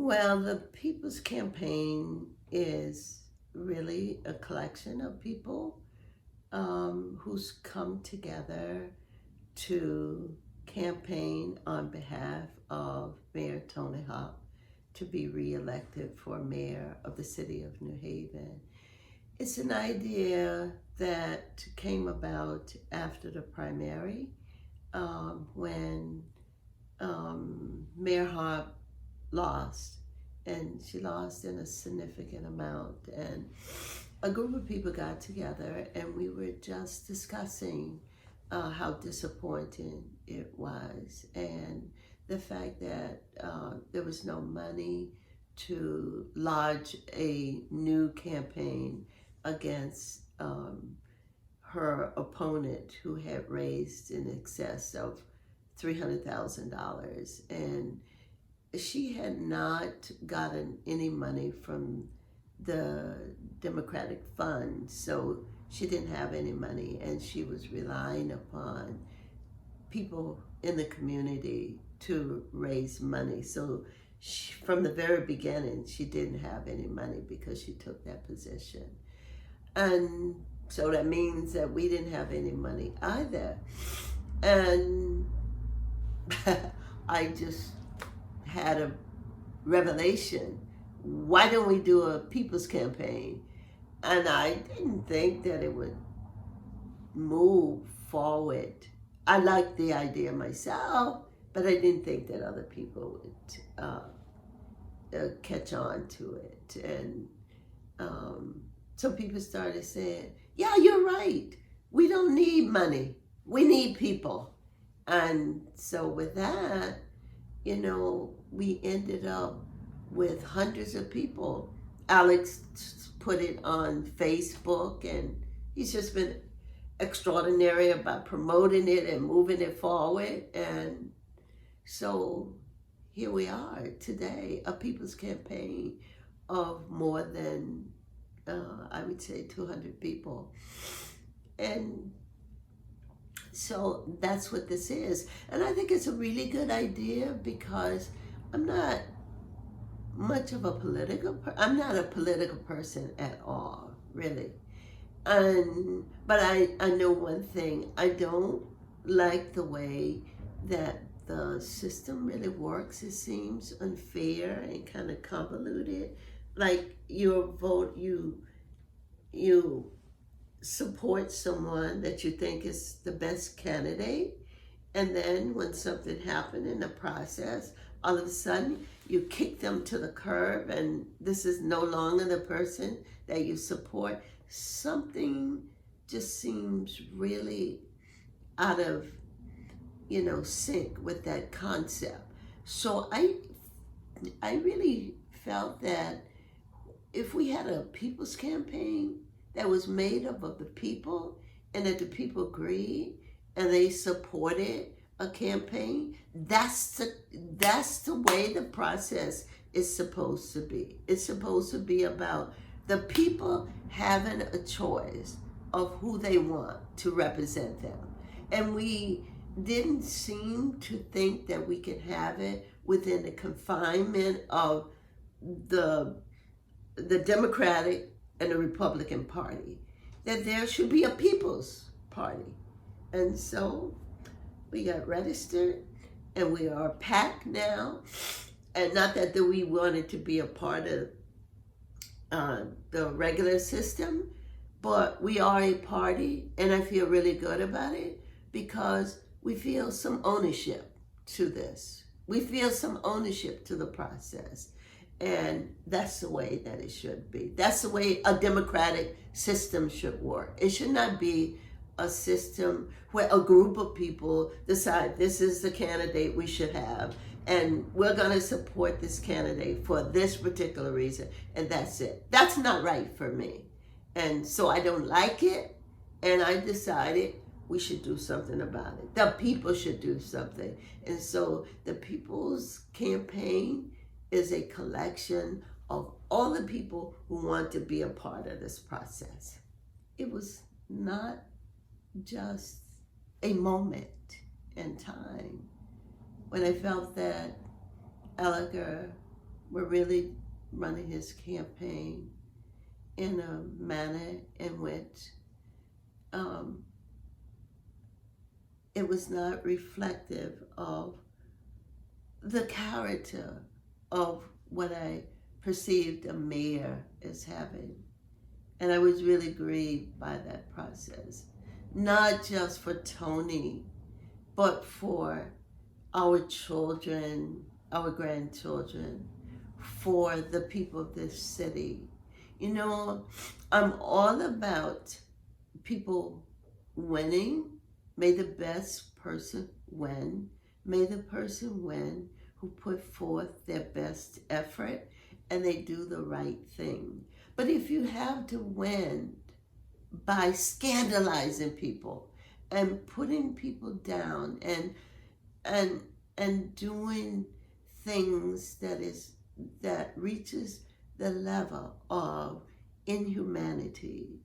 Well, the People's Campaign is really a collection of people who's come together to campaign on behalf of Mayor Toni Harp to be reelected for mayor of the city of New Haven. It's an idea that came about after the primary when Mayor Harp lost, and she lost in a significant amount. And a group of people got together, and we were just discussing how disappointing it was, and the fact that there was no money to lodge a new campaign against her opponent, who had raised in excess of $300,000. And she had not gotten any money from the Democratic Fund, so she didn't have any money, and she was relying upon people in the community to raise money. So from the very beginning, she didn't have any money because she took that position. And so that means that we didn't have any money either. And I just had a revelation. Why don't we do a people's campaign? And I didn't think that it would move forward. I liked the idea myself, but I didn't think that other people would catch on to it. And so people started saying, yeah, you're right. We don't need money. We need people. And so with that, we ended up with hundreds of people. Alex put it on Facebook, and he's just been extraordinary about promoting it and moving it forward. And so here we are today, a people's campaign of more than, I would say, 200 people. And so that's what this is. And I think it's a really good idea because I'm not much of a I'm not a political person at all, really. But I know one thing. I don't like the way that the system really works. It seems unfair and kind of convoluted. Like you support someone that you think is the best candidate, and then when something happened in the process, all of a sudden you kick them to the curb, and this is no longer the person that you support. Something just seems really out of sync with that concept. So I really felt that if we had a people's campaign that was made up of the people, and that the people agreed and they supported a campaign, that's the way the process is supposed to be. It's supposed to be about the people having a choice of who they want to represent them. And we didn't seem to think that we could have it within the confinement of the Democratic and the Republican Party, that there should be a People's Party. And so we got registered, and we are a PAC now. And not that we wanted to be a part of the regular system, but we are a party, and I feel really good about it because we feel some ownership to this. We feel some ownership to the process. And that's the way that it should be. That's the way a democratic system should work. It should not be a system where a group of people decide this is the candidate we should have, and we're going to support this candidate for this particular reason, and that's it. That's not right for me. And so I don't like it, and I decided we should do something about it. The people should do something. And so the People's Campaign is a collection of all the people who want to be a part of this process. It was not just a moment in time when I felt that Elliger were really running his campaign in a manner in which it was not reflective of the character of what I perceived a mayor as having. And I was really grieved by that process, not just for Toni, but for our children, our grandchildren, for the people of this city. You know, I'm all about people winning. May the best person win. May the person win who put forth their best effort and they do the right thing. But if you have to win by scandalizing people and putting people down and doing things that reaches the level of inhumanity,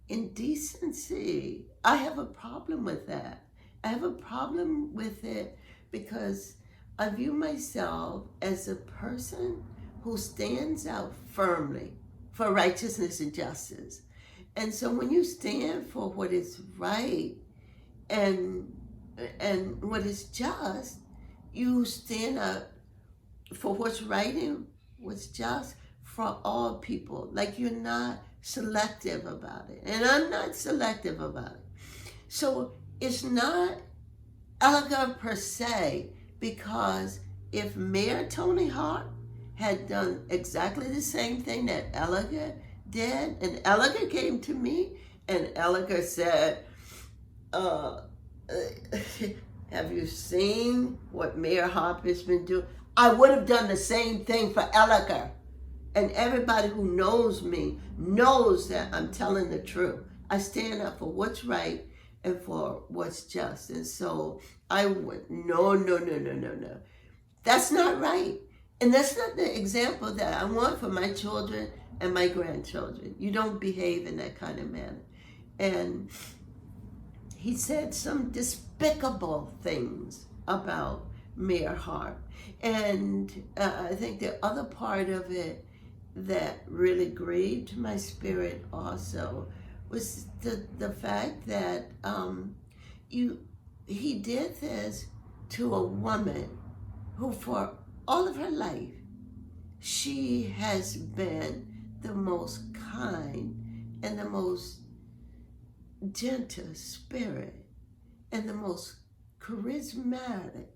indecency, I have a problem with that. I have a problem with it because I view myself as a person who stands out firmly for righteousness and justice. And so when you stand for what is right and what is just, you stand up for what's right and what's just for all people. Like you're not selective about it. And I'm not selective about it. So it's not elegant per se, because if Mayor Toni Harp had done exactly the same thing that Elegant did, and Elegant came to me and Elegant said, have you seen what Mayor Harp has been doing? I would have done the same thing for Elegant. And everybody who knows me knows that I'm telling the truth. I stand up for what's right and for what's just. And so I would, no. That's not right. And that's not the example that I want for my children and my grandchildren. You don't behave in that kind of manner. And he said some despicable things about Mayor Harp. And I think the other part of it that really grieved my spirit also was the fact that he did this to a woman who for all of her life, she has been the most kind and the most gentle spirit and the most charismatic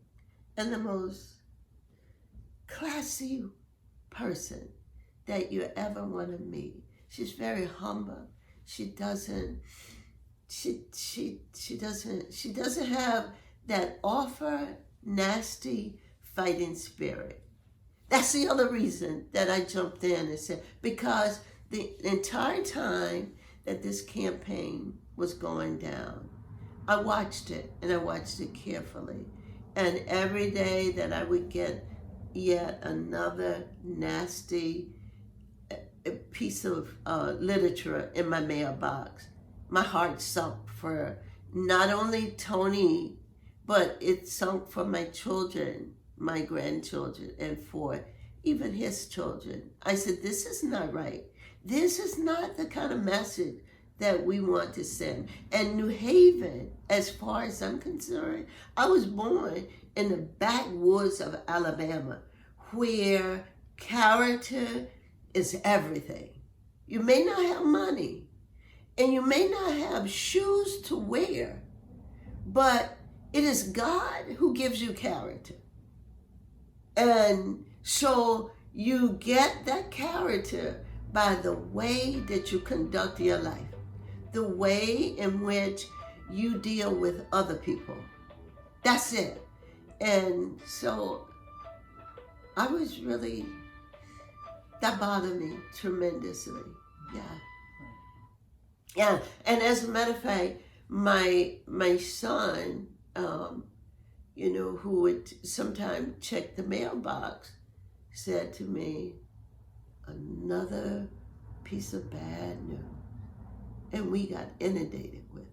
and the most classy person that you ever want to meet. She's very humble. She doesn't have that offer nasty fighting spirit. That's the other reason that I jumped in and said, because the entire time that this campaign was going down, I watched it, and I watched it carefully. And every day that I would get yet another nasty piece of literature in my mailbox, my heart sunk for not only Toni, but it sunk for my children, my grandchildren, and for even his children. I said, this is not right. This is not the kind of message that we want to send. And New Haven, as far as I'm concerned, I was born in the backwoods of Alabama, where character is everything. You may not have money, and you may not have shoes to wear, but it is God who gives you character. And so you get that character by the way that you conduct your life, the way in which you deal with other people. That's it. And so I was really, that bothered me tremendously. Yeah. And as a matter of fact, my son, who would sometimes check the mailbox, said to me, another piece of bad news. And we got inundated with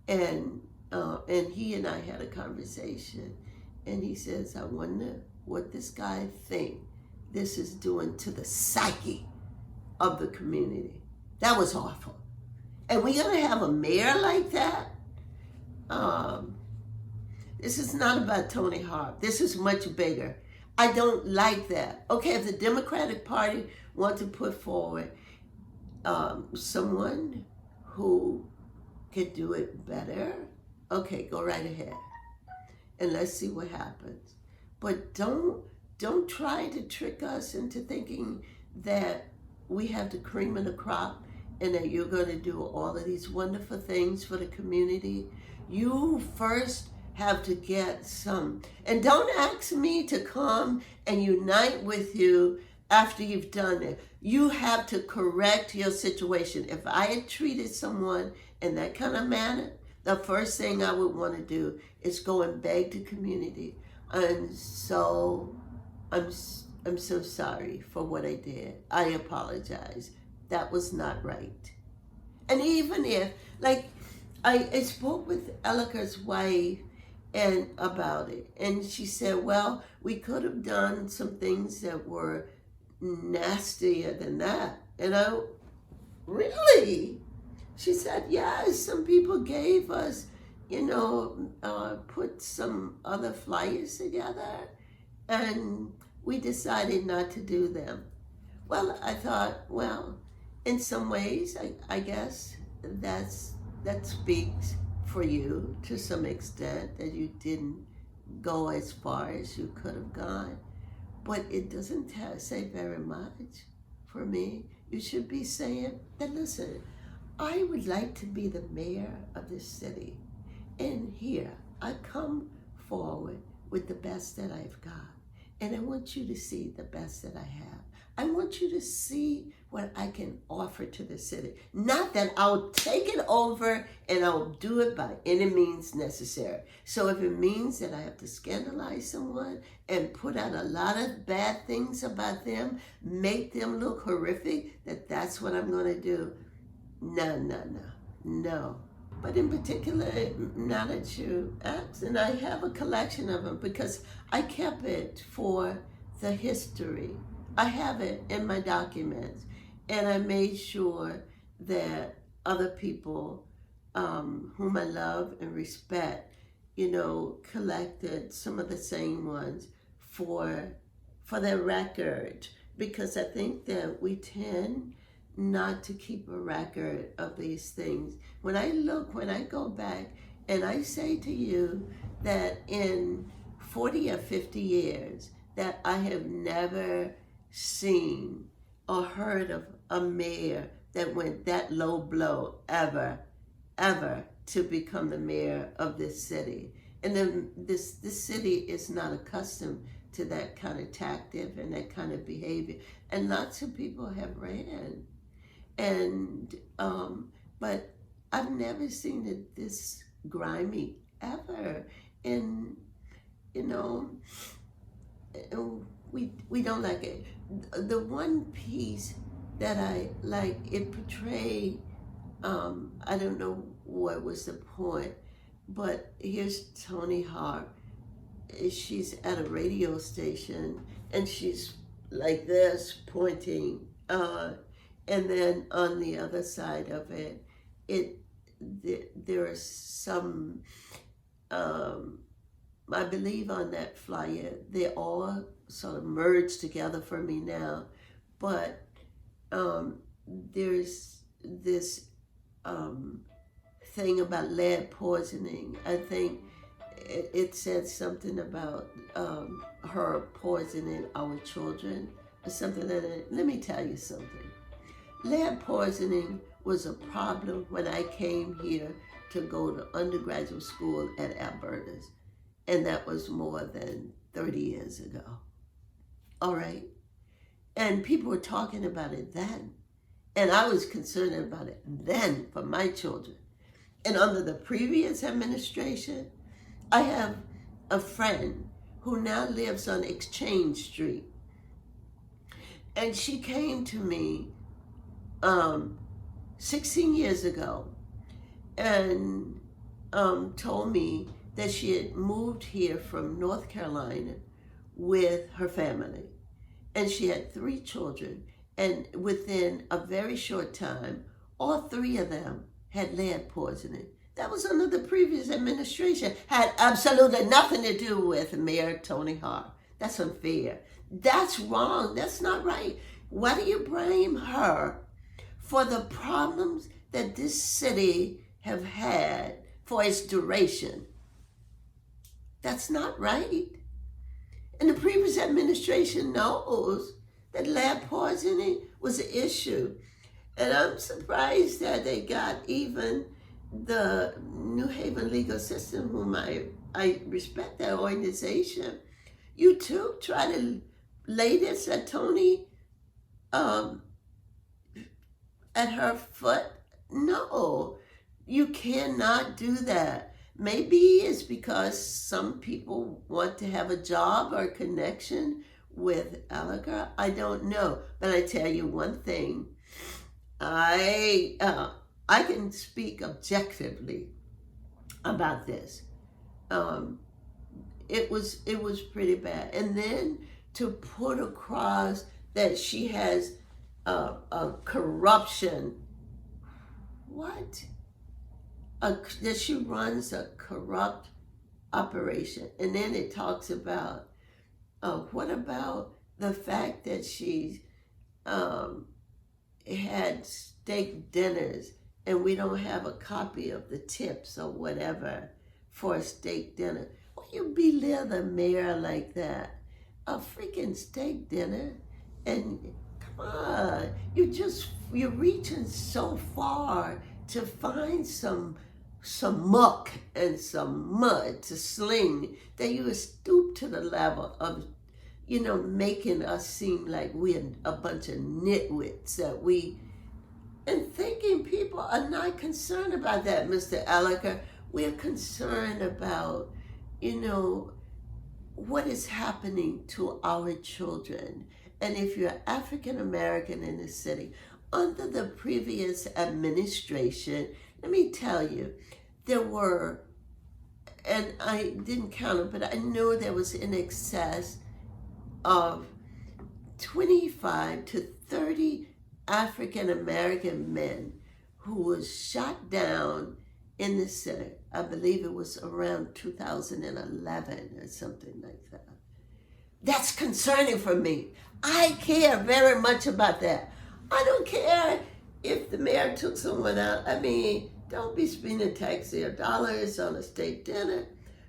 it. And he and I had a conversation, and he says, I wonder what this guy thinks this is doing to the psyche of the community. That was awful. And we're going to have a mayor like that? This is not about Toni Harp. This is much bigger. I don't like that. Okay, if the Democratic Party want to put forward someone who could do it better, okay, go right ahead. And let's see what happens. But don't try to trick us into thinking that we have the cream of the crop and that you're going to do all of these wonderful things for the community. You first have to get some. And don't ask me to come and unite with you after you've done it. You have to correct your situation. If I had treated someone in that kind of manner, the first thing I would want to do is go and beg the community. And so I'm so sorry for what I did. I apologize. That was not right. And even if, like, I spoke with Elika's wife and about it, and she said, well, we could have done some things that were nastier than that. And I, really? She said, yes, some people gave us, put some other flyers together, and we decided not to do them. Well, I thought, well, in some ways, I guess that speaks for you to some extent, that you didn't go as far as you could have gone. But it doesn't say very much for me. You should be saying that, listen, I would like to be the mayor of this city. And here, I come forward with the best that I've got. And I want you to see the best that I have. I want you to see what I can offer to the city. Not that I'll take it over and I'll do it by any means necessary. So if it means that I have to scandalize someone and put out a lot of bad things about them, make them look horrific, that's what I'm going to do. No. But in particular, now that you asked, and I have a collection of them because I kept it for the history. I have it in my documents, and I made sure that other people whom I love and respect, collected some of the same ones for their record, because I think that we tend not to keep a record of these things. When I go back and I say to you that in 40 or 50 years that I have never seen or heard of a mayor that went that low blow ever to become the mayor of this city. And then this city is not accustomed to that kind of tactic and that kind of behavior. And lots of people have ran. And, but I've never seen it this grimy ever. And, we don't like it. The one piece that I like, it portrayed, I don't know what was the point, but here's Toni Harp. She's at a radio station and she's like this, pointing, and then on the other side of it, there is some, I believe on that flyer, they all sort of merged together for me now, but there's this thing about lead poisoning. I think it said something about her poisoning our children or something like that. Let me tell you something. Lead poisoning was a problem when I came here to go to undergraduate school at Alberta's, and that was more than 30 years ago. All right? And people were talking about it then. And I was concerned about it then for my children. And under the previous administration, I have a friend who now lives on Exchange Street. And she came to me 16 years ago and told me that she had moved here from North Carolina with her family. and she had 3 children. And within a very short time, all 3 of them had lead poisoning. That was under the previous administration. Had absolutely nothing to do with Mayor Toni Harp. That's unfair. That's wrong. That's not right. Why do you blame her for the problems that this city have had for its duration? That's not right. And the previous administration knows that lead poisoning was an issue. And I'm surprised that they got even the New Haven legal system, whom I respect that organization. You too try to lay this at Toni, at her foot. No, you cannot do that. Maybe it's because some people want to have a job or a connection with Gallagher. I don't know. But I tell you one thing. I can speak objectively about this. It was pretty bad. And then to put across that she has a corruption. What? That she runs a corrupt operation. And then it talks about, what about the fact that she's had steak dinners and we don't have a copy of the tips or whatever for a steak dinner? Why you belittle the mayor like that? A freaking steak dinner? And come on, you're reaching so far to find some muck and some mud to sling that you stoop to the level of, making us seem like we're a bunch of nitwits and thinking people are not concerned about that, Mr. Gallagher. We're concerned about, what is happening to our children. And if you're African American in the city, under the previous administration, let me tell you, there were, and I didn't count it, but I know there was in excess of 25 to 30 African American men who was shot down in the city. I believe it was around 2011 or something like that. That's concerning for me. I care very much about that. I don't care if the mayor took someone out. I mean, don't be spending taxpayer dollars on a steak dinner.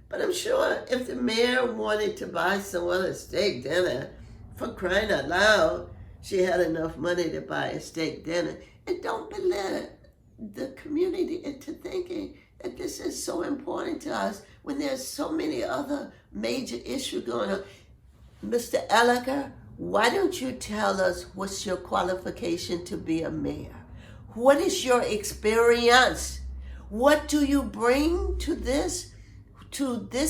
But I'm sure if the mayor wanted to buy someone a steak dinner, for crying out loud, she had enough money to buy a steak dinner. And don't belittle the community into thinking that this is so important to us when there's so many other major issues going on. Mr. Gallagher, why don't you tell us what's your qualification to be a mayor? What is your experience? What do you bring to this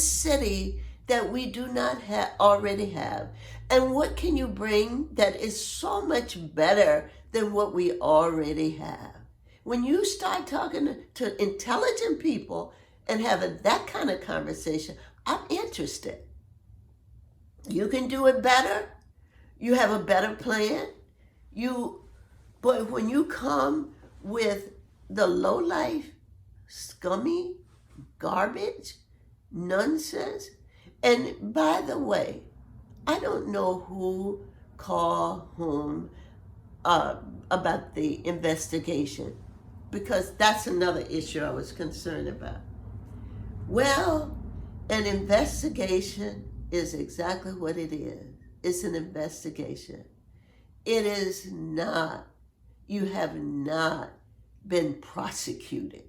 city that we do not already have? And what can you bring that is so much better than what we already have? When you start talking to intelligent people and having that kind of conversation, I'm interested. You can do it better. You have a better plan. But when you come with the low-life, scummy, garbage, nonsense, and by the way, I don't know who called whom about the investigation, because that's another issue I was concerned about. Well, an investigation is exactly what it is. It's an investigation. It is not. You have not been prosecuted.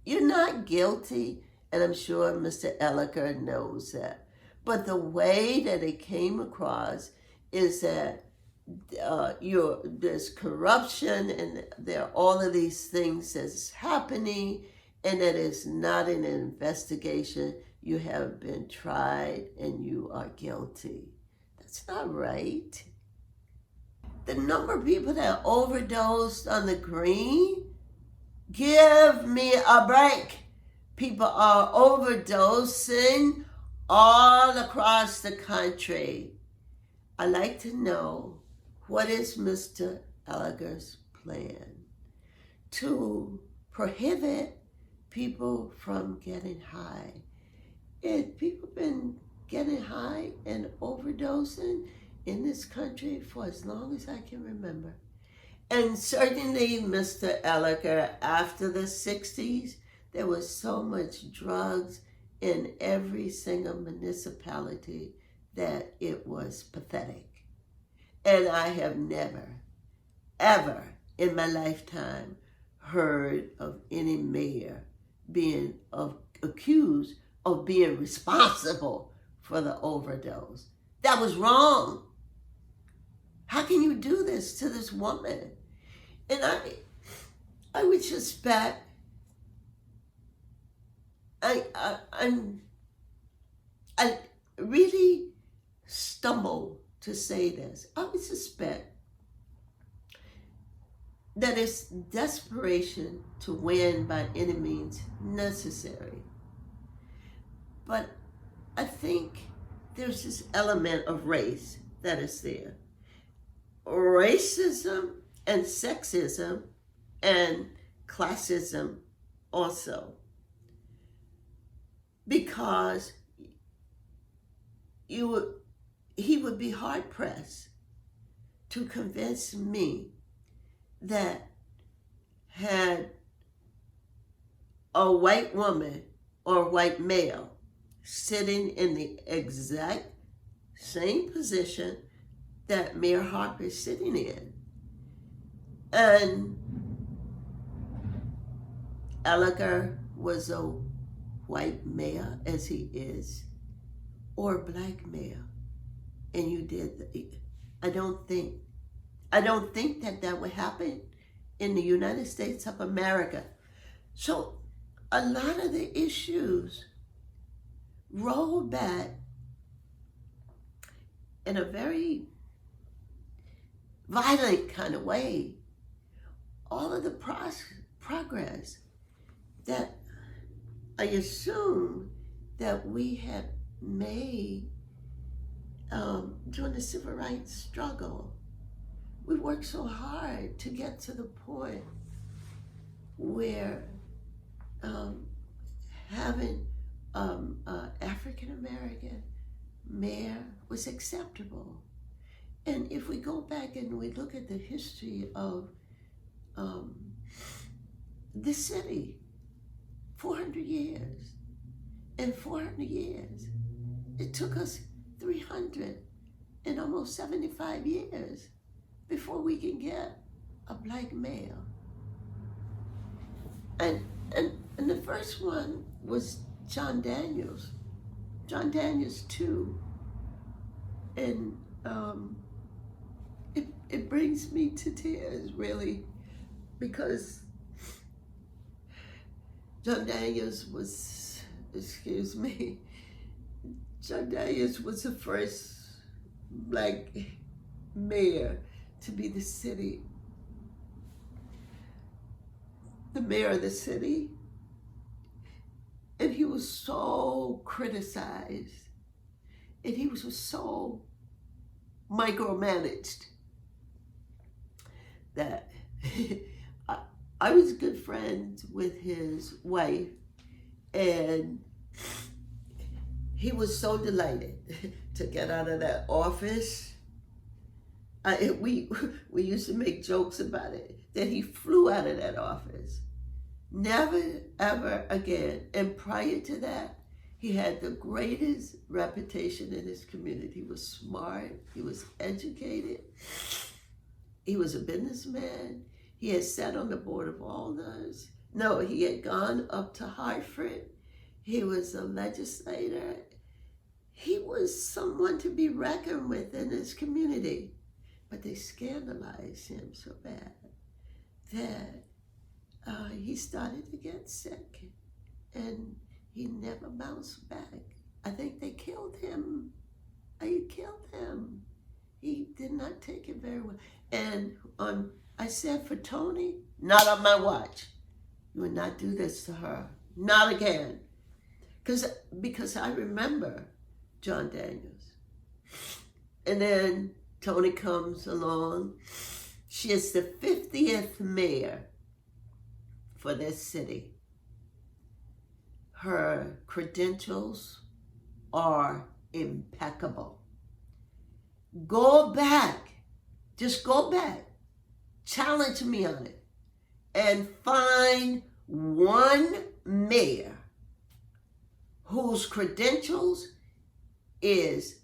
You're not guilty, and I'm sure Mr. Gallagher knows that. But the way that it came across is that there's corruption and there are all of these things that's happening, and that is not an investigation. You have been tried and you are guilty. That's not right. The number of people that overdosed on the green, give me a break. People are overdosing all across the country. I'd like to know, what is Mr. Gallagher's plan to prohibit people from getting high? If people been getting high and overdosing in this country for as long as I can remember. And certainly, Mr. Gallagher, after the 60s, there was so much drugs in every single municipality that it was pathetic. And I have never, ever in my lifetime heard of any mayor being accused of being responsible for the overdose. That was wrong. How can you do this to this woman? And I would suspect, I really stumble to say this. I would suspect that it's desperation to win by any means necessary. But I think there's this element of race that is there. Racism and sexism and classism also. Because he would be hard pressed to convince me that had a white woman or a white male sitting in the exact same position that Mayor Harp is sitting in, and Gallagher was a white mayor, as he is, or a black mayor, and you did I don't think that would happen in the United States of America. So a lot of the issues roll back in a very violent kind of way. All of the progress that I assume that we have made during the civil rights struggle. We worked so hard to get to the point where having African American mayor was acceptable. And if we go back and we look at the history of the city, 400 years, and 400 years, it took us 300 and almost 75 years before we can get a black mayor. And the first one was John Daniels too. And it brings me to tears, really, because John Daniels was the first black mayor to be the mayor of the city. And he was so criticized, and he was so micromanaged that I was good friends with his wife, and he was so delighted to get out of that office. We used to make jokes about it, that he flew out of that office. Never, ever again. And prior to that, he had the greatest reputation in his community. He was smart, he was educated, he was a businessman. He had sat on the board of alders. No, he had gone up to Hartford. He was a legislator. He was someone to be reckoned with in his community. But they scandalized him so bad that he started to get sick, and he never bounced back. I think they killed him. He did not take it very well. And I said, for Toni, not on my watch. You would not do this to her. Not again. Because I remember John Daniels. And then Toni comes along. She is the 50th mayor for this city. Her credentials are impeccable. Go back, just go back, challenge me on it, and find one mayor whose credentials is,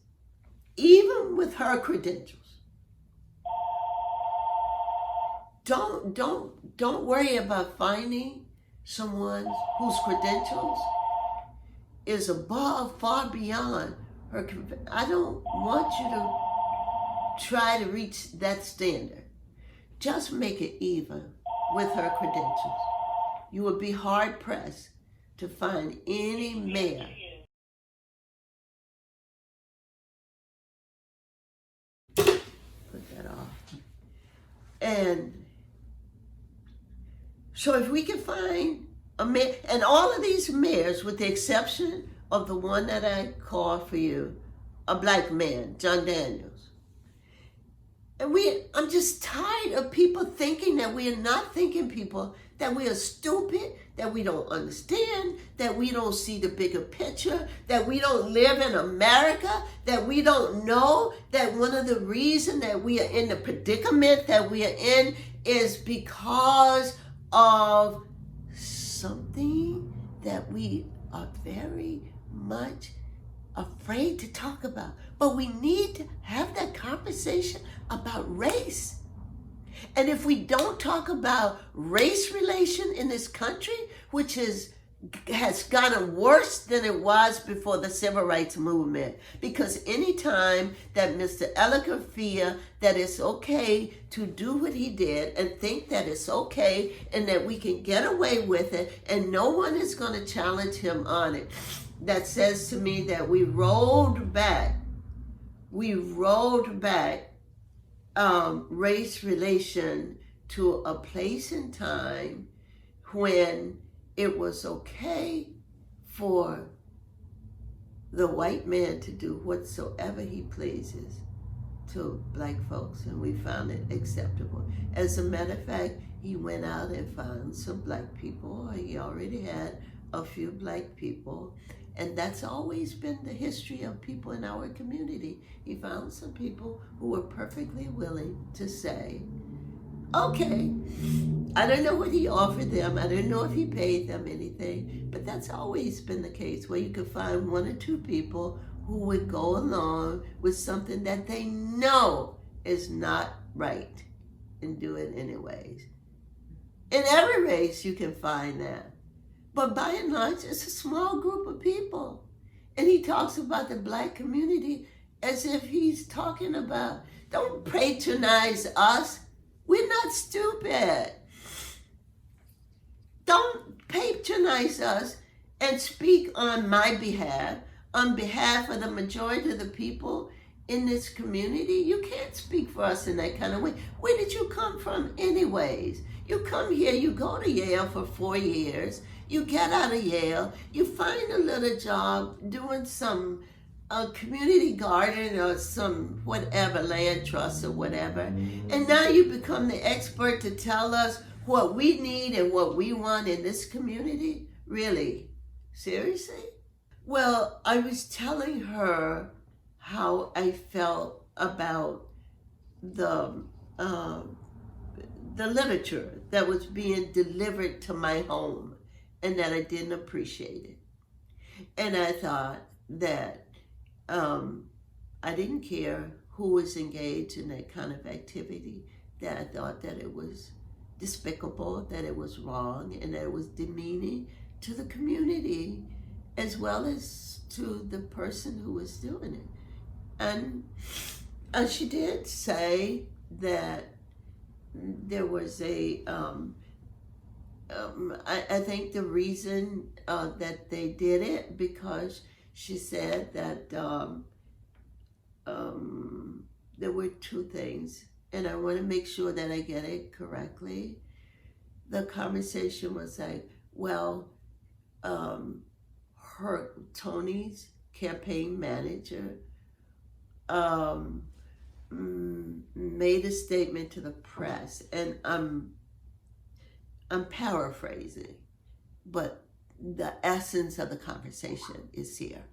even with her credentials, don't worry about finding someone whose credentials is above, far beyond her. I don't want you to try to reach that standard. Just make it even with her credentials. You would be hard pressed to find any mayor put that off. And so if we can find a mayor, and all of these mayors, with the exception of the one that I called for you, a black man, John Daniels. And I'm just tired of people thinking that we are not thinking people, that we are stupid, that we don't understand, that we don't see the bigger picture, that we don't live in America, that we don't know that one of the reasons that we are in the predicament that we are in is because of something that we are very much afraid to talk about. But we need to have that conversation about race. And if we don't talk about race relation in this country, which has gotten worse than it was before the civil rights movement, because anytime that Mr. Elliker feels that it's okay to do what he did and think that it's okay and that we can get away with it and no one is going to challenge him on it, that says to me that we rolled back race relation to a place and time when it was okay for the white man to do whatsoever he pleases to black folks, and we found it acceptable. As a matter of fact, he went out and found some black people. He already had a few black people, and that's always been the history of people in our community. He found some people who were perfectly willing to say, okay, I don't know what he offered them. I don't know if he paid them anything, but that's always been the case, where you could find one or two people who would go along with something that they know is not right and do it anyways. In every race, you can find that. But by and large, it's a small group of people. And he talks about the black community as if he's talking about, don't patronize us. We're not stupid. Don't patronize us and speak on my behalf, on behalf of the majority of the people in this community. You can't speak for us in that kind of way. Where did you come from anyways? You come here, you go to Yale for 4 years, you get out of Yale, you find a little job doing some community garden or some whatever, land trust or whatever, and now you become the expert to tell us what we need and what we want in this community? Really? Seriously? Well, I was telling her how I felt about the literature that was being delivered to my home and that I didn't appreciate it. And I thought that I didn't care who was engaged in that kind of activity, that I thought that it was despicable, that it was wrong, and that it was demeaning to the community as well as to the person who was doing it. And she did say that there was a, I think the reason that they did it, because she said that there were two things, and I want to make sure that I get it correctly. The conversation was like, well, Toni's campaign manager made a statement to the press, and I'm paraphrasing, but the essence of the conversation is here.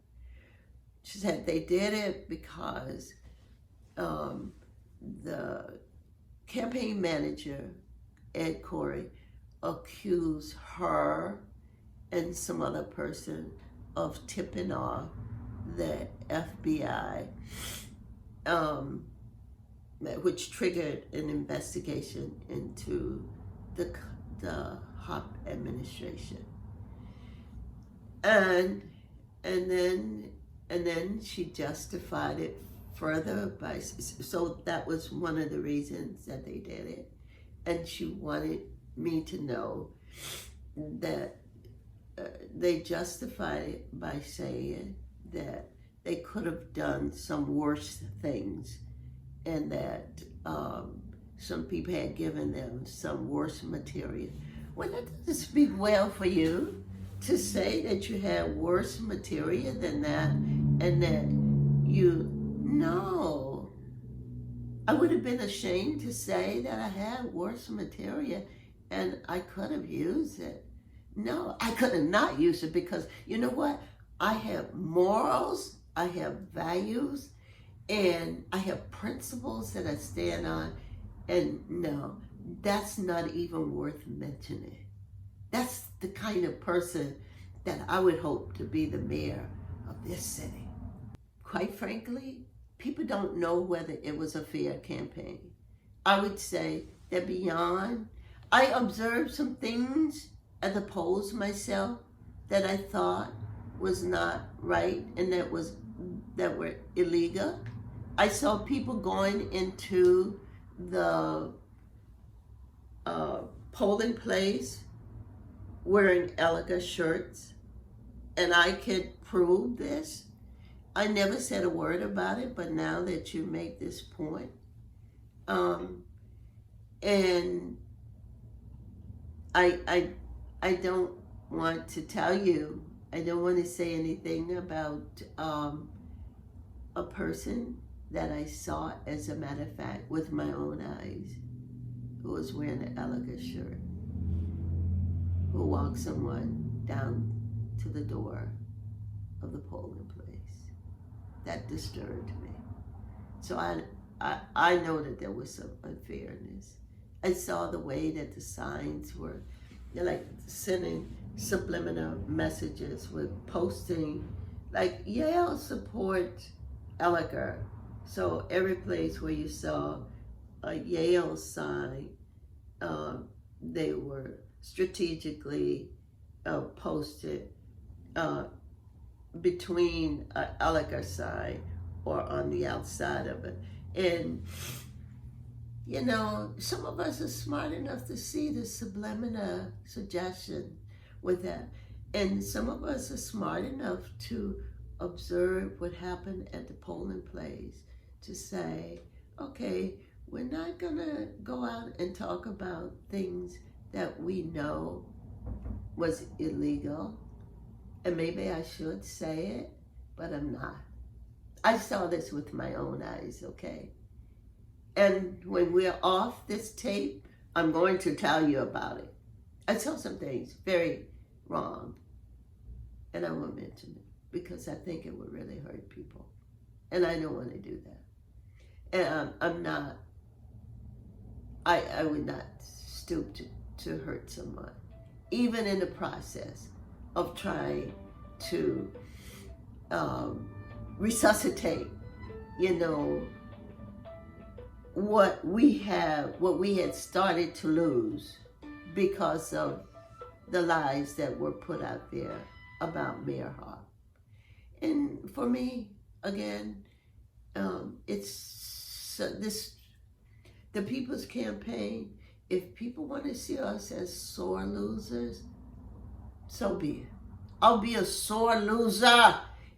She said they did it because the campaign manager, Ed Corey, accused her and some other person of tipping off the FBI, which triggered an investigation into the Harp administration. And then she justified it further by, so that was one of the reasons that they did it. And she wanted me to know that they justified it by saying that they could have done some worse things, and that some people had given them some worse material. Well, that doesn't speak well for you to say that you had worse material than that, and that no. I would have been ashamed to say that I had worse material and I could have used it. No, I could have not used it, because you know what? I have morals, I have values, and I have principles that I stand on. And no, that's not even worth mentioning. That's the kind of person that I would hope to be the mayor of this city. Quite frankly, people don't know whether it was a fair campaign. I would say that beyond, I observed some things at the polls myself that I thought was not right and that were illegal. I saw people going into the polling place wearing elegant shirts, and I could prove this. I never said a word about it, but now that you make this point, and I don't want to tell you, I don't want to say anything about a person that I saw, as a matter of fact, with my own eyes, who was wearing an elegant shirt, who walked someone down to the door of the polling place. That disturbed me. So I know that there was some unfairness. I saw the way that the signs were, like sending subliminal messages with posting, like Yale support Elliker. So every place where you saw a Yale sign, they were strategically posted between an Elliker sign or on the outside of it. And you know, some of us are smart enough to see the subliminal suggestion with that. And some of us are smart enough to observe what happened at the polling place to say, okay, we're not gonna go out and talk about things that we know was illegal. And maybe I should say it, but I'm not. I saw this with my own eyes, okay? And when we're off this tape, I'm going to tell you about it. I saw some things very wrong, and I won't mention it because I think it would really hurt people. And I don't want to do that. And I'm not, I would not stoop to hurt someone, even in the process of trying to resuscitate, you know, what we had started to lose because of the lies that were put out there about Mayor Harp. And for me, again, it's the People's Campaign. If people want to see us as sore losers, so be it. I'll be a sore loser.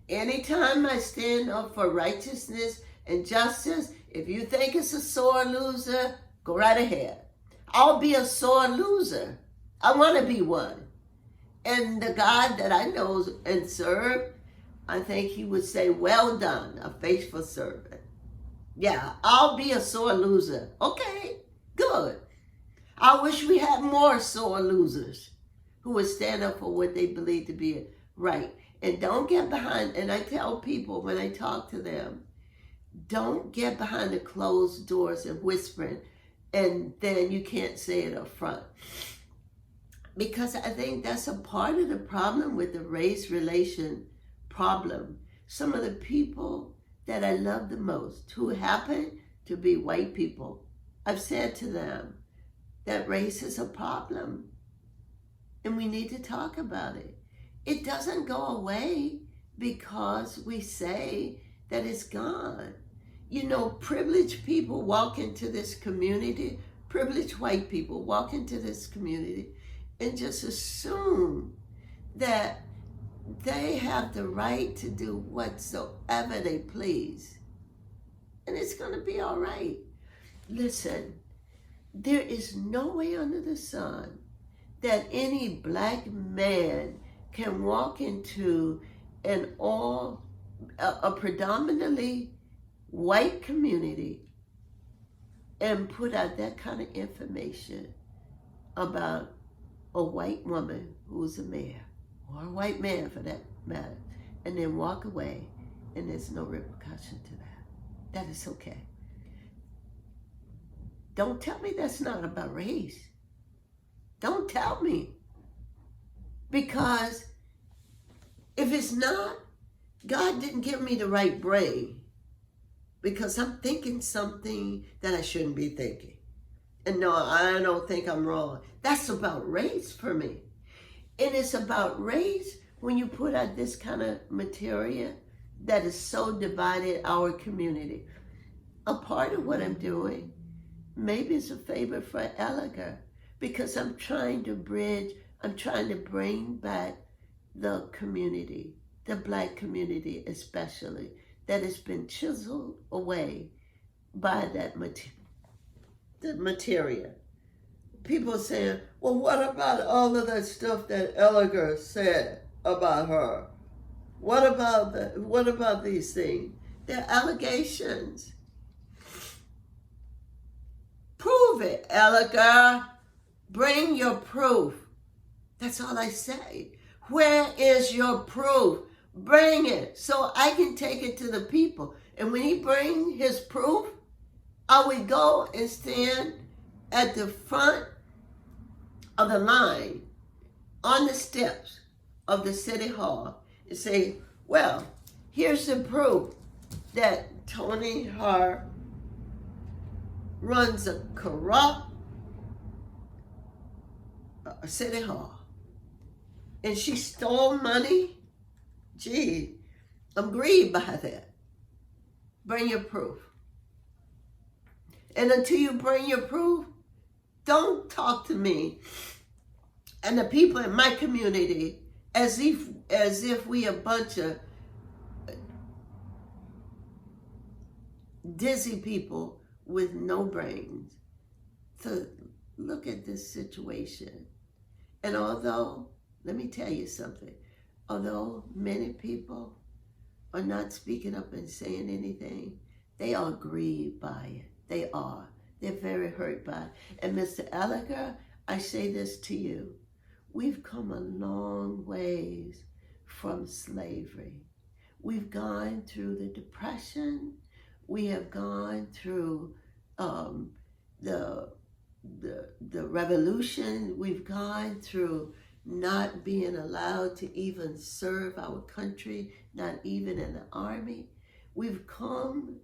Anytime I stand up for righteousness and justice, if you think it's a sore loser, go right ahead. I'll be a sore loser. I want to be one. And the God that I know and serve, I think he would say, well done, a faithful servant. Yeah, I'll be a sore loser. Okay, good. I wish we had more sore losers who would stand up for what they believe to be right. And don't get behind, and I tell people when I talk to them, don't get behind the closed doors and whispering, and then you can't say it up front. Because I think that's a part of the problem with the race relation problem. Some of the people that I love the most, who happen to be white people, I've said to them that race is a problem and we need to talk about it. It doesn't go away because we say that it's gone. You know, privileged people walk into this community, privileged white people walk into this community and just assume that they have the right to do whatsoever they please. And it's going to be all right. Listen, there is no way under the sun that any black man can walk into a predominantly white community and put out that kind of information about a white woman who's a mayor, or a white man for that matter, and then walk away and there's no repercussion to that. That is okay. Don't tell me that's not about race. Don't tell me. Because if it's not, God didn't give me the right brain, because I'm thinking something that I shouldn't be thinking. And no, I don't think I'm wrong. That's about race for me. And it's about race when you put out this kind of material that is so divided our community. A part of what I'm doing, maybe it's a favor for Elegor, because I'm trying to bring back the community, the black community especially, that has been chiseled away by the material. People saying, well, what about all of that stuff that Elegor said about her? What about these things? They're allegations. Prove it, Elegor. Bring your proof. That's all I say. Where is your proof? Bring it so I can take it to the people. And when he brings his proof, I would go and stand at the front of the line on the steps of the city hall and say, well, here's the proof that Toni Harp runs a corrupt city hall. And she stole money. Gee, I'm grieved by that. Bring your proof. And until you bring your proof, don't talk to me and the people in my community as if we a bunch of dizzy people with no brains. So look at this situation. And although, let me tell you something, although many people are not speaking up and saying anything, they are grieved by it. They are. They're very hurt by it. And Mr. Elegor, I say this to you. We've come a long ways from slavery. We've gone through the Depression. We have gone through the revolution. We've gone through not being allowed to even serve our country, not even in the army. We've trailblazed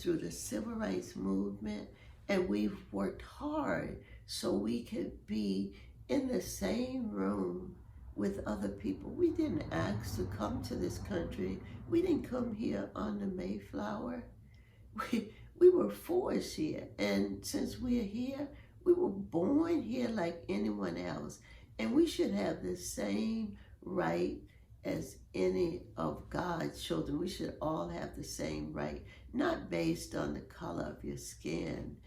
through the civil rights movement, and we've worked hard so we could be in the same room with other people. We didn't ask to come to this country. We didn't come here on the Mayflower. We were forced here, and since we are here, we were born here like anyone else, and we should have the same right as any of God's children. We should all have the same right, not based on the color of your skin,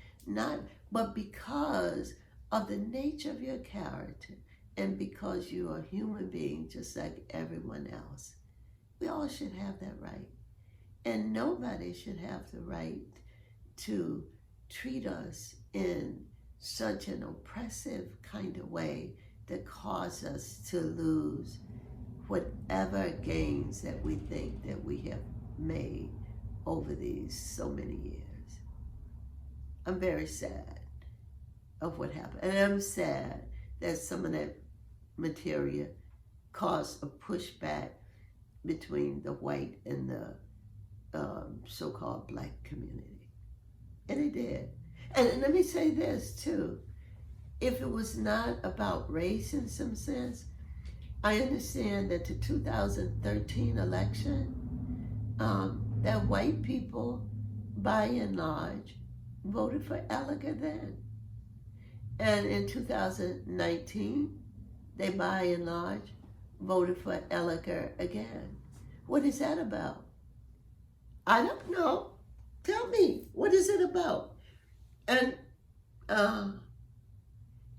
but because of the nature of your character, and because you are a human being just like everyone else. We all should have that right. And nobody should have the right to treat us in such an oppressive kind of way that cause us to lose whatever gains that we think that we have made over these so many years. I'm very sad of what happened. And I'm sad that some of that material caused a pushback between the white and the so-called black community. And it did. And let me say this too. If it was not about race in some sense, I understand that the 2013 election, that white people, by and large, voted for Gallagher then. And in 2019, they, by and large, voted for Gallagher again. What is that about? I don't know. Tell me, what is it about? And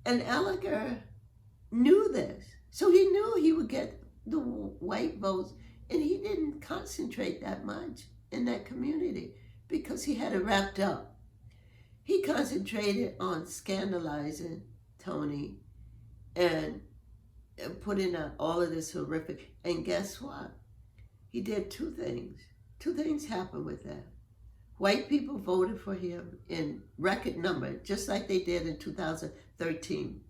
Gallagher knew this. So he knew he would get the white votes, and he didn't concentrate that much in that community because he had it wrapped up. He concentrated on scandalizing Toni and putting out all of this horrific. And guess what? He did two things. Two things happened with that. White people voted for him in record number, just like they did in 2013.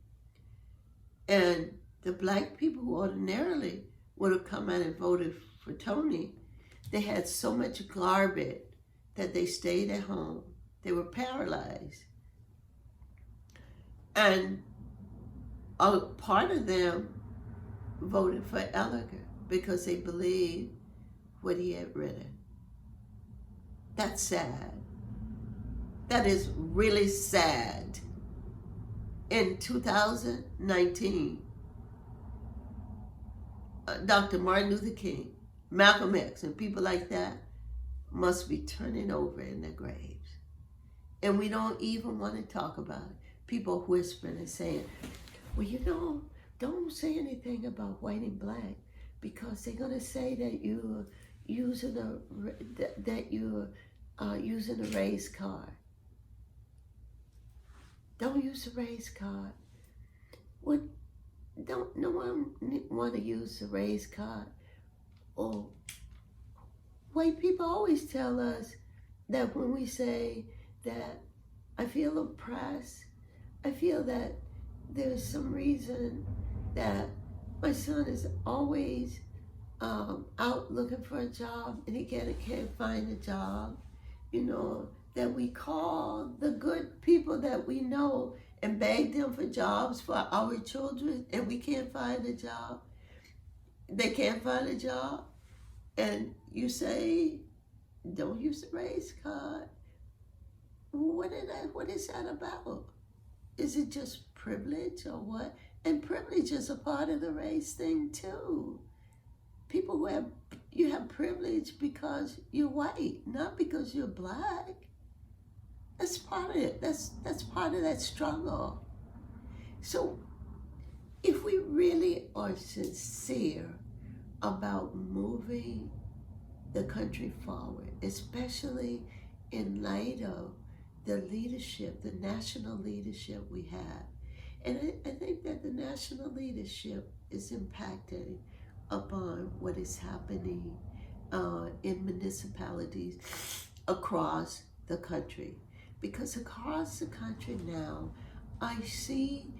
And the black people who ordinarily would have come out and voted for Toni, they had so much garbage that they stayed at home. They were paralyzed. And a part of them voted for Gallagher because they believed what he had written. That's sad. That is really sad. In 2019, Dr. Martin Luther King, Malcolm X, and people like that must be turning over in their graves. And we don't even want to talk about it. People whispering and saying, well, you know, don't say anything about white and black because they're going to say that you're using a race card. Don't use a race card. Don't no one want to use the race card. Or white people always tell us that when we say that I feel oppressed, I feel that there's some reason that my son is always out looking for a job and he can't find a job. You know, that we call the good people that we know and beg them for jobs for our children, and we can't find a job. They can't find a job, and you say, don't use the race card. What is that about? Is it just privilege or what? And privilege is a part of the race thing too. People who you have privilege because you're white, not because you're black. That's part of it. That's part of that struggle. So if we really are sincere about moving the country forward, especially in light of the leadership, the national leadership we have, and I think that the national leadership is impacting upon what is happening in municipalities across the country. Because across the country now, I see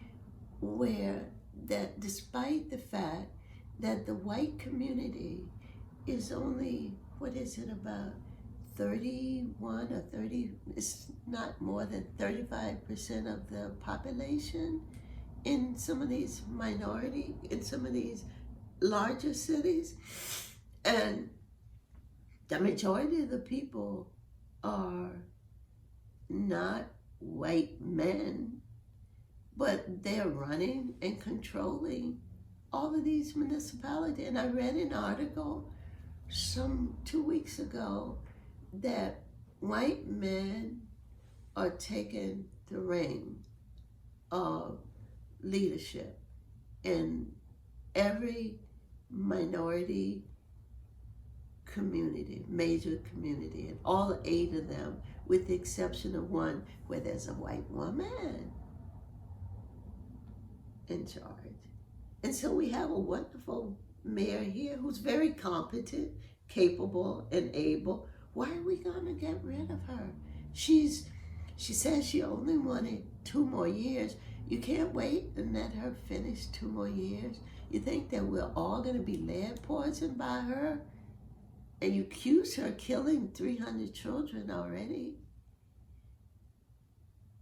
where that despite the fact that the white community is only, what is it, about 31 or 30, it's not more than 35% of the population in some of these in some of these larger cities. And the majority of the people are not white men, but they're running and controlling all of these municipalities. And I read an article 2 weeks ago that white men are taking the reign of leadership in every minority community, major community, and all 8 of them, with the exception of one where there's a white woman in charge. And so we have a wonderful mayor here who's very competent, capable, and able. Why are we going to get rid of her? She says she only wanted 2 more years. You can't wait and let her finish 2 more years. You think that we're all going to be lead poisoned by her? And you accuse her of killing 300 children already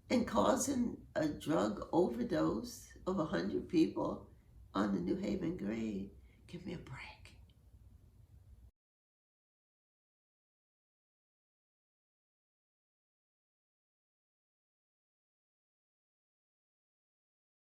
and causing a drug overdose of 100 people on the New Haven Green. Give me a break.